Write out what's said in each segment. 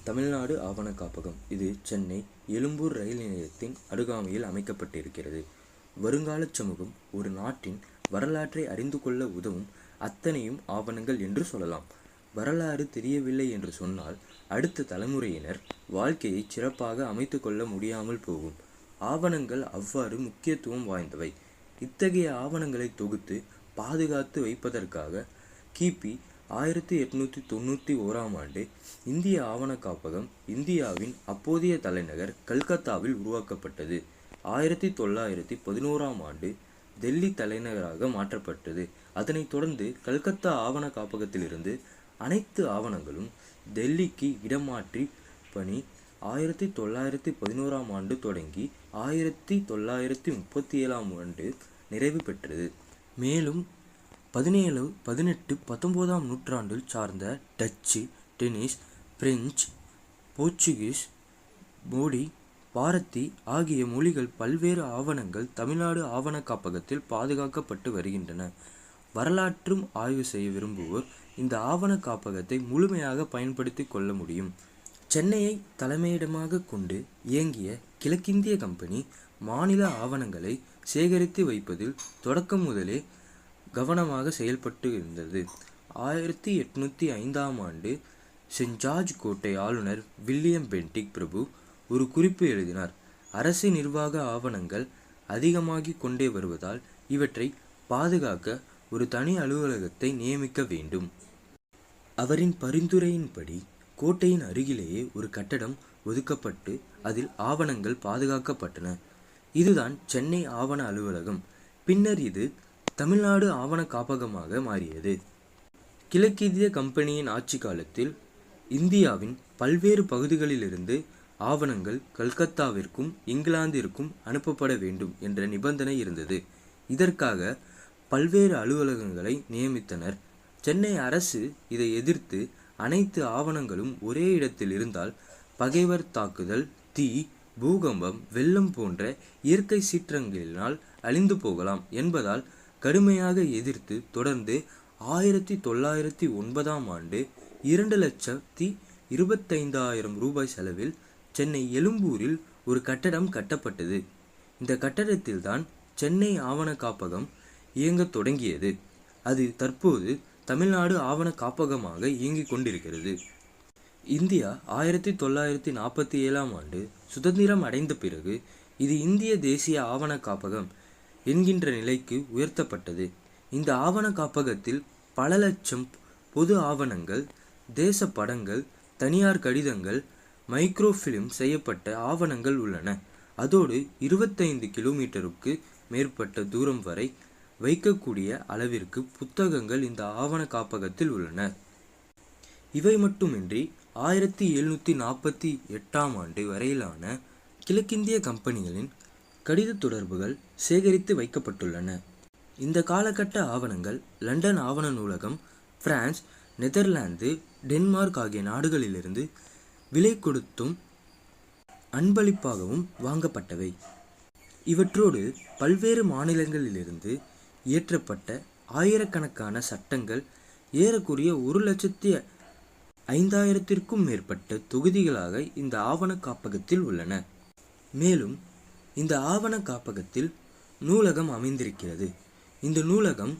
தமிழ்நாடு ஆவண காப்பகம் இது சென்னை எழும்பூர் ரயில் நிலையத்தின் அருகாமையில் அமைக்கப்பட்டிருக்கிறது. வருங்கால சமூகம் ஒரு நாட்டின் வரலாற்றை அறிந்து கொள்ள உதவும் அத்தனையும் ஆவணங்கள் என்று சொல்லலாம். வரலாறு தெரியவில்லை என்று சொன்னால் அடுத்த தலைமுறையினர் வாழ்க்கையை சிறப்பாக அமைத்து கொள்ள முடியாமல் போகும். ஆவணங்கள் அவ்வாறு முக்கியத்துவம் வாய்ந்தவை. இத்தகைய ஆவணங்களை தொகுத்து பாதுகாத்து வைப்பதற்காக கிபி 1891 இந்திய ஆவண காப்பகம் இந்தியாவின் அப்போதைய தலைநகர் கல்கத்தாவில் உருவாக்கப்பட்டது. 1911 டெல்லி தலைநகராக மாற்றப்பட்டது. அதனைத் தொடர்ந்து கல்கத்தா ஆவண காப்பகத்திலிருந்து அனைத்து ஆவணங்களும் டெல்லிக்கு இடமாற்றி பணி 1911 தொடங்கி 1937 நிறைவு பெற்றது. மேலும் 17, 18, 19ஆம் நூற்றாண்டில் சார்ந்த Dutch, Danish, French, Portuguese, Modi, Bharati ஆகிய மொழிகள் பல்வேறு ஆவணங்கள் தமிழ்நாடு ஆவண காப்பகத்தில் பாதுகாக்கப்பட்டு வருகின்றன. வரலாற்றும் ஆய்வு செய்ய விரும்புவோர் இந்த ஆவண காப்பகத்தை முழுமையாக பயன்படுத்தி கொள்ள முடியும். சென்னையை தலைமையிடமாக கொண்டு இயங்கிய கிழக்கிந்திய கம்பெனி மாநில ஆவணங்களை சேகரித்து வைப்பதில் தொடக்கம் முதலே கவனமாக செயல்பட்டு இருந்தது. 1805 செயின்ட் ஜார்ஜ் கோட்டை ஆளுநர் வில்லியம் பென்டிக் பிரபு ஒரு குறிப்பு எழுதினார். அரசு நிர்வாக ஆவணங்கள் அதிகமாகிக் கொண்டே வருவதால் இவற்றை பாதுகாக்க ஒரு தனி அலுவலகத்தை நியமிக்க வேண்டும். அவரின் பரிந்துரையின்படி கோட்டையின் அருகிலேயே ஒரு கட்டடம் ஒதுக்கப்பட்டு அதில் ஆவணங்கள் பாதுகாக்கப்பட்டன. இதுதான் சென்னை ஆவண அலுவலகம். பின்னர் இது தமிழ்நாடு ஆவண காப்பகமாக மாறியது. கிழக்கிந்திய கம்பெனியின் ஆட்சி காலத்தில் இந்தியாவின் பல்வேறு பகுதிகளிலிருந்து ஆவணங்கள் கல்கத்தாவிற்கும் இங்கிலாந்திற்கும் அனுப்பப்பட வேண்டும் என்ற நிபந்தனை இருந்தது. இதற்காக பல்வேறு அலுவலகங்களை நியமித்தனர். சென்னை அரசு இதை எதிர்த்து அனைத்து ஆவணங்களும் ஒரே இடத்தில் இருந்தால் பகைவர் தாக்குதல், தீ, பூகம்பம், வெள்ளம் போன்ற இயற்கை சீற்றங்களினால் அழிந்து போகலாம் என்பதால் கடுமையாக எதிர்த்து தொடர்ந்து 1909 2,25,000 ரூபாய் செலவில் சென்னை எழும்பூரில் ஒரு கட்டடம் கட்டப்பட்டது. இந்த கட்டடத்தில்தான் சென்னை ஆவண காப்பகம் இயங்கத் தொடங்கியது. அது தற்போது தமிழ்நாடு ஆவண காப்பகமாக இயங்கிக் கொண்டிருக்கிறது. இந்தியா 1947 சுதந்திரம் அடைந்த பிறகு இது இந்திய தேசிய ஆவண காப்பகம் என்கின்ற நிலைக்கு உயர்த்தப்பட்டது. இந்த ஆவண காப்பகத்தில் பல லட்சம் பொது ஆவணங்கள், தேச படங்கள், தனியார் கடிதங்கள், மைக்ரோஃபிலிம் செய்யப்பட்ட ஆவணங்கள் உள்ளன. அதோடு 25 கிலோமீட்டருக்கு மேற்பட்ட தூரம் வரை வைக்கக்கூடிய அளவிற்கு புத்தகங்கள் இந்த ஆவண காப்பகத்தில் உள்ளன. இவை மட்டுமின்றி 1748 வரையிலான கிழக்கிந்திய கம்பெனிகளின் கடித தொடர்புகள் சேகரித்து வைக்கப்பட்டுள்ளன. இந்த காலகட்ட ஆவணங்கள் லண்டன் ஆவண நூலகம், பிரான்ஸ், நெதர்லாந்து, டென்மார்க் ஆகிய நாடுகளிலிருந்து விலை கொடுத்தும் அன்பளிப்பாகவும் வாங்கப்பட்டவை. இவற்றோடு பல்வேறு மாநிலங்களிலிருந்து இயற்றப்பட்ட ஆயிரக்கணக்கான சட்டங்கள், ஏறக்குறைய 1,05,000க்கும் மேற்பட்ட தொகுதிகளாக இந்த ஆவண காப்பகத்தில் உள்ளன. மேலும் இந்த ஆவண காப்பகத்தில் நூலகம் அமைந்திருக்கிறது. இந்த நூலகம்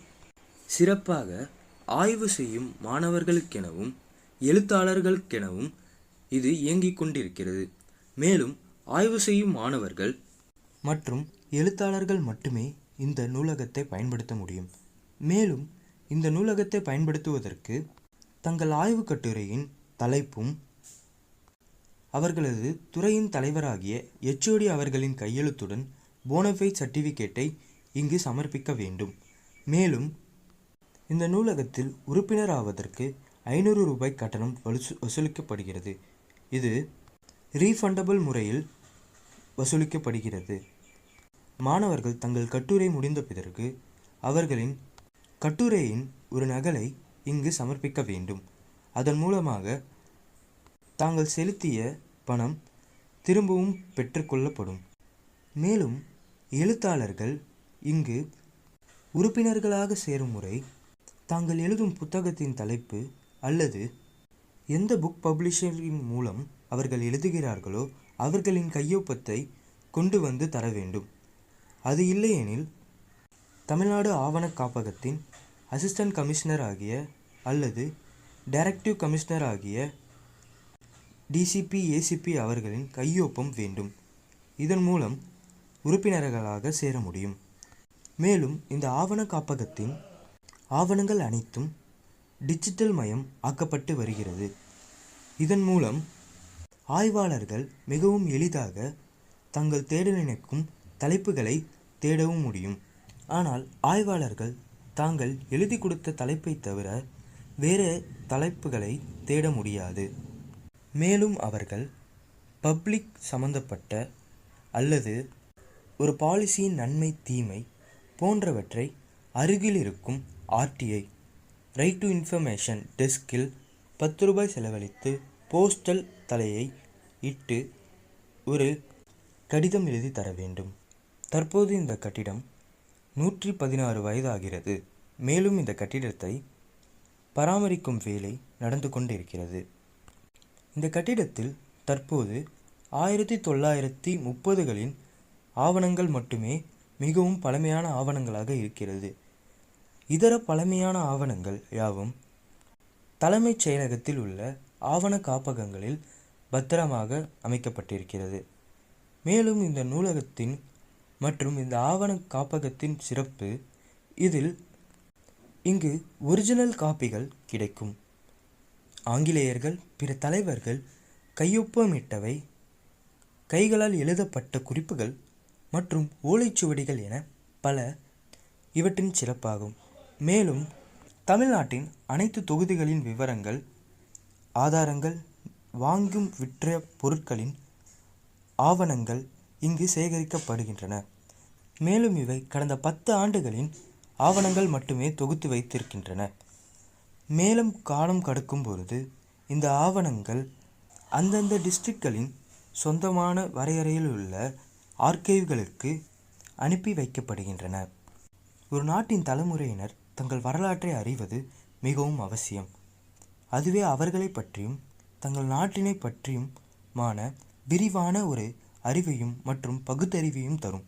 சிறப்பாக ஆய்வு செய்யும் மாணவர்களுக்கெனவும் எழுத்தாளர்களுக்கெனவும் இது இயங்கிக் கொண்டிருக்கிறது. மேலும் ஆய்வு செய்யும் மாணவர்கள் மற்றும் எழுத்தாளர்கள் மட்டுமே இந்த நூலகத்தை பயன்படுத்த முடியும். மேலும் இந்த நூலகத்தை பயன்படுத்துவதற்கு தங்கள் ஆய்வு கட்டுரையின் தலைப்பும் அவர்களது துறையின் தலைவராகிய HOD அவர்களின் கையெழுத்துடன் போனஃபைட் சர்டிஃபிகேட்டை இங்கு சமர்ப்பிக்க வேண்டும். மேலும் இந்த நூலகத்தில் உறுப்பினர் ஆவதற்கு 500 ரூபாய் கட்டணம் வசூலிக்கப்படுகிறது. இது ரீஃபண்டபிள் முறையில் வசூலிக்கப்படுகிறது. மாணவர்கள் தங்கள் கட்டுரை முடிந்த பிறகு அவர்களின் கட்டுரையின் ஒரு நகலை இங்கு சமர்ப்பிக்க வேண்டும். அதன் மூலமாக தாங்கள் செலுத்திய பணம் திரும்பவும் பெற்றுக்கொள்ளப்படும். மேலும் எழுத்தாளர்கள் இங்கு உறுப்பினர்களாக சேரும் முறை தாங்கள் எழுதும் புத்தகத்தின் தலைப்பு அல்லது எந்த புக் பப்ளிஷரின் மூலம் அவர்கள் எழுதுகிறார்களோ அவர்களின் கையொப்பத்தை கொண்டு வந்து தர வேண்டும். அது இல்லையெனில் தமிழ்நாடு ஆவண காப்பகத்தின் அசிஸ்டன்ட் கமிஷனர் ஆகிய அல்லது டைரக்டிவ் கமிஷனர் ஆகிய டிசிபி ஏசிபி அவர்களின் கையொப்பம் வேண்டும். இதன் மூலம் உறுப்பினர்களாக சேர முடியும். மேலும் இந்த ஆவண காப்பகத்தின் ஆவணங்கள் அனைத்தும் டிஜிட்டல் மயம் ஆக்கப்பட்டு வருகிறது. இதன் மூலம் ஆய்வாளர்கள் மிகவும் எளிதாக தங்கள் தேட நினைக்கும் தலைப்புகளை தேடவும் முடியும். ஆனால் ஆய்வாளர்கள் தாங்கள் எழுதி கொடுத்த தலைப்பை தவிர வேறு தலைப்புகளை தேட முடியாது. மேலும் அவர்கள் பப்ளிக் சம்பந்தப்பட்ட அல்லது ஒரு பாலிசியின் நன்மை தீமை போன்றவற்றை அருகில் இருக்கும் ஆர்டிஐ ரைட் டு இன்ஃபர்மேஷன் டெஸ்கில் 10 ரூபாய் செலவழித்து போஸ்டல் தலையை இட்டு ஒரு கடிதம் எழுதி தர வேண்டும். தற்போது இந்த கட்டிடம் 116 வயதாகிறது. மேலும் இந்த கட்டிடத்தை பராமரிக்கும் வேலை நடந்து கொண்டிருக்கிறது. இந்த கட்டிடத்தில் தற்போது 1930களின் ஆவணங்கள் மட்டுமே மிகவும் பழமையான ஆவணங்களாக இருக்கிறது. இதர பழமையான ஆவணங்கள் யாவும் தலைமைச் செயலகத்தில் உள்ள ஆவண காப்பகங்களில் பத்திரமாக அமைக்கப்பட்டிருக்கிறது. மேலும் இந்த நூலகத்தின் மற்றும் இந்த ஆவண காப்பகத்தின் சிறப்பு இங்கு ஒரிஜினல் காப்பிகள் கிடைக்கும். ஆங்கிலேயர்கள் பிற தலைவர்கள் கையொப்பமிட்டவை, கைகளால் எழுதப்பட்ட குறிப்புகள் மற்றும் ஓலைச்சுவடிகள் என பல இவற்றின் சிறப்பாகும். மேலும் தமிழ்நாட்டின் அனைத்து தொகுதிகளின் விவரங்கள், ஆதாரங்கள், வாங்கும் விற்ற பொருட்களின் ஆவணங்கள் இங்கு சேகரிக்கப்படுகின்றன. மேலும் இவை கடந்த 10 ஆண்டுகளின் ஆவணங்கள் மட்டுமே தொகுத்து வைத்திருக்கின்றன. மேலும் காலம் கடக்கும் பொழுது இந்த ஆவணங்கள் அந்தந்த டிஸ்ட்ரிக்ட்களின் சொந்தமான வரையறையில் உள்ள ஆர்கைவ்களுக்கு அனுப்பி வைக்கப்படுகின்றன. ஒரு நாட்டின் தலைமுறையினர் தங்கள் வரலாற்றை அறிவது மிகவும் அவசியம். அதுவே அவர்களை பற்றியும் தங்கள் நாட்டினை பற்றியுமான விரிவான ஒரு அறிவையும் மற்றும் பகுத்தறிவையும் தரும்.